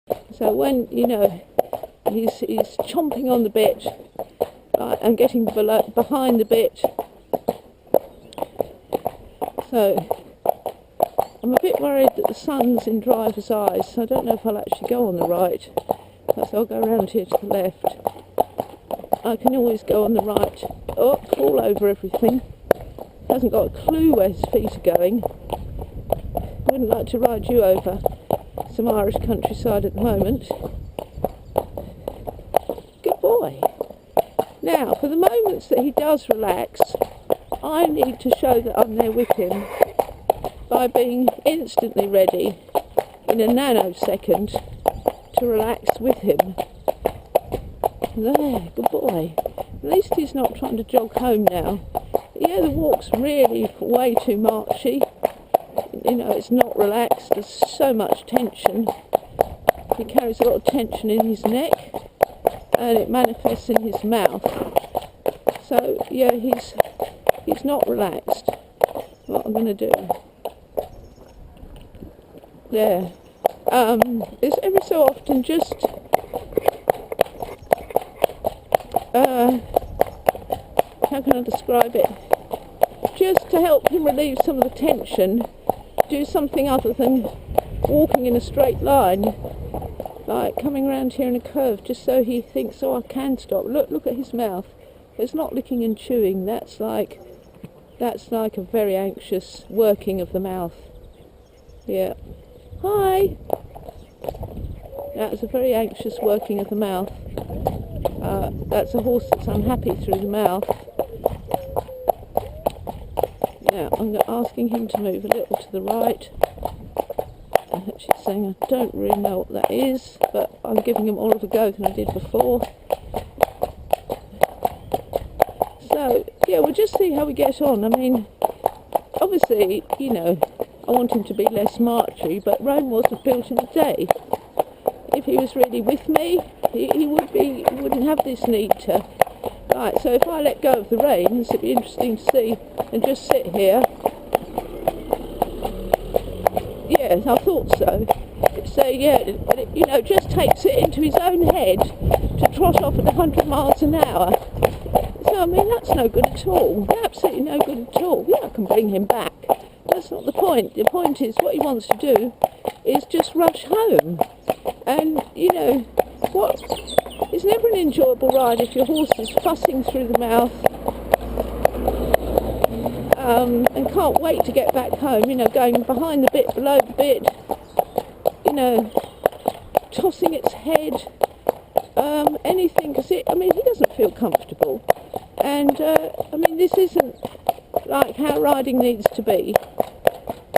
So when, he's chomping on the bit, and getting behind the bit, so I'm a bit worried that the sun's in driver's eyes, so I don't know if I'll actually go on the right. So I'll go around here to the left. I can always go on the right. Oh, fall over everything. Hasn't got a clue where his feet are going. Wouldn't like to ride you over some Irish countryside at the moment. Good boy. Now, for the moments that he does relax, I need to show that I'm there with him by being instantly ready in a nanosecond to relax with him. There, good boy. At least he's not trying to jog home now. Yeah, the walk's really way too marchy. It's not relaxed. There's so much tension. He carries a lot of tension in his neck, and it manifests in his mouth. So yeah, he's not relaxed. What I'm going to do there is every so often just how can I describe it? Just to help him relieve some of the tension, do something other than walking in a straight line, like coming around here in a curve, just so he thinks, oh, I can stop. Look at his mouth. It's not licking and chewing. That's like a very anxious working of the mouth. Yeah. Hi. That's a very anxious working of the mouth. That's a horse that's unhappy through the mouth. Now, I'm asking him to move a little to the right. I'm actually saying I don't really know what that is, but I'm giving him all of a go than I did before. So, yeah, we'll just see how we get on. I mean, obviously, I want him to be less marchy, but Rome wasn't built in a day. If he was really with me, he wouldn't have this need to. Right, so if I let go of the reins, it'd be interesting to see, and just sit here. Yes, I thought so. So yeah, it just takes it into his own head to trot off at 100 miles an hour. So I mean, that's no good at all. Absolutely no good at all. Yeah, I can bring him back. That's not the point. The point is, what he wants to do is just rush home. And, it's never an enjoyable ride if your horse is fussing through the mouth and can't wait to get back home, going behind the bit, below the bit, tossing its head, anything, because he doesn't feel comfortable. And, this isn't like how riding needs to be.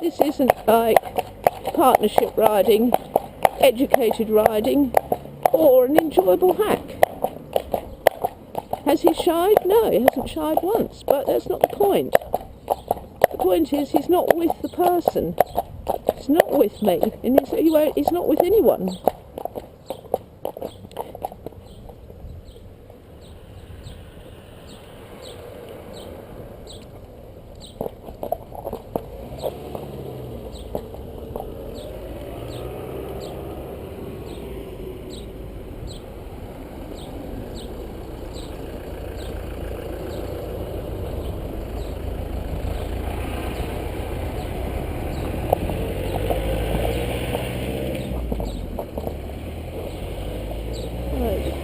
This isn't like partnership riding, educated riding, or an enjoyable hack. Has he shied? No, he hasn't shied once, but that's not the point. The point is, he's not with the person. He's not with me, and he's not with anyone.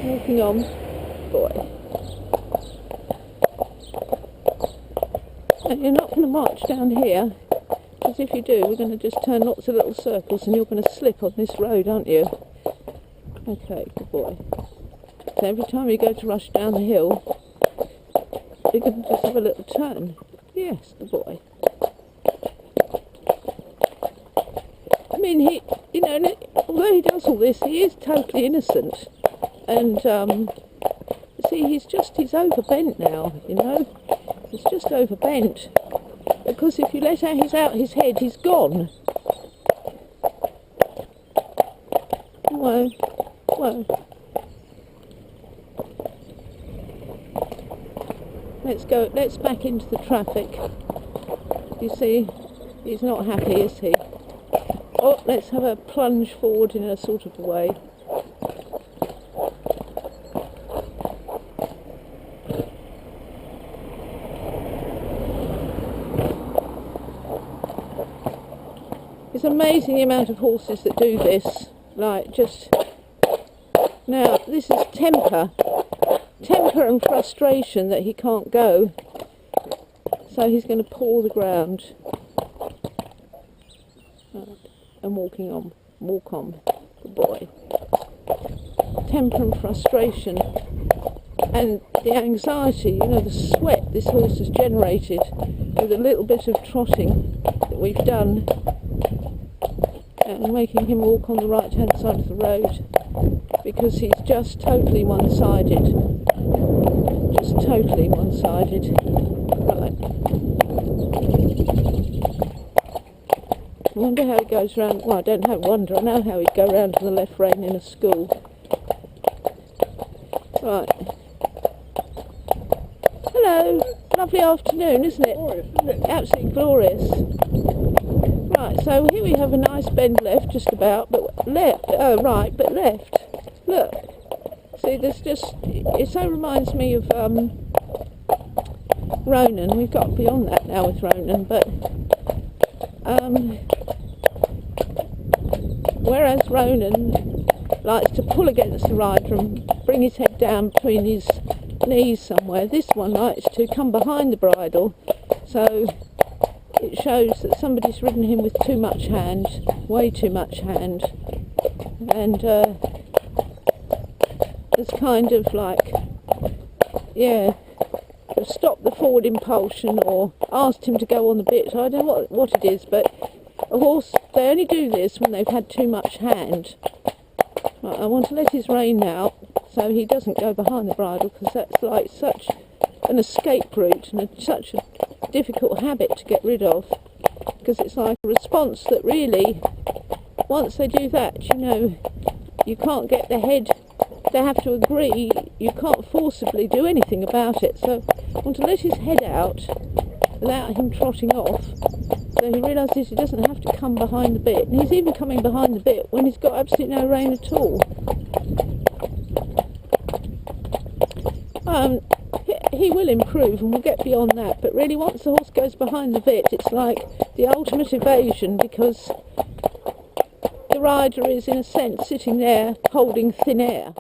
Walking on, boy. And you're not going to march down here, because if you do, we're going to just turn lots of little circles and you're going to slip on this road, aren't you? Okay, good boy. So every time you go to rush down the hill, you're going to just have a little turn. Yes, good boy. I mean, although he does all this, he is totally innocent. And, see, he's overbent now, He's just overbent. Because if you let out his head, he's gone. Whoa. Let's back into the traffic. You see, he's not happy, is he? Oh, let's have a plunge forward in a sort of way. It's amazing the amount of horses that do this. Like, just... Now, this is temper and frustration that he can't go. So he's going to paw the ground. Right. And walk on, good boy. Temper and frustration. And the anxiety, you know, the sweat this horse has generated with a little bit of trotting that we've done. And making him walk on the right hand side of the road. Because he's just totally one-sided. Just totally one-sided. Right. I wonder how he goes round. Well, I don't wonder. I know how he'd go round to the left rein in a school. Right. Hello. Lovely afternoon, isn't it? Glorious, isn't it? Absolutely glorious. Right, so here we have a nice bend left, just about, but left. Oh, right, but left. Look. See, there's just... It so reminds me of Ronan. We've got beyond that now with Ronan, but... whereas Ronan likes to pull against the rider and bring his head down between his knees somewhere, this one likes to come behind the bridle, so it shows that somebody's ridden him with too much hand, way too much hand, and it's kind of like, yeah, stopped the forward impulsion or asked him to go on the bit. I don't know what it is, but a horse, they only do this when they've had too much hand. Right, I want to let his rein out so he doesn't go behind the bridle, because that's like such an escape route and such a difficult habit to get rid of, because it's like a response that really, once they do that, you know, you can't get the head, they have to agree, you can't forcibly do anything about it. So I want to let his head out without him trotting off, so he realises he doesn't have to come behind the bit, and he's even coming behind the bit when he's got absolutely no rein at all. He will improve and we'll get beyond that, but really once the horse goes behind the bit, it's like the ultimate evasion, because the rider is in a sense sitting there holding thin air.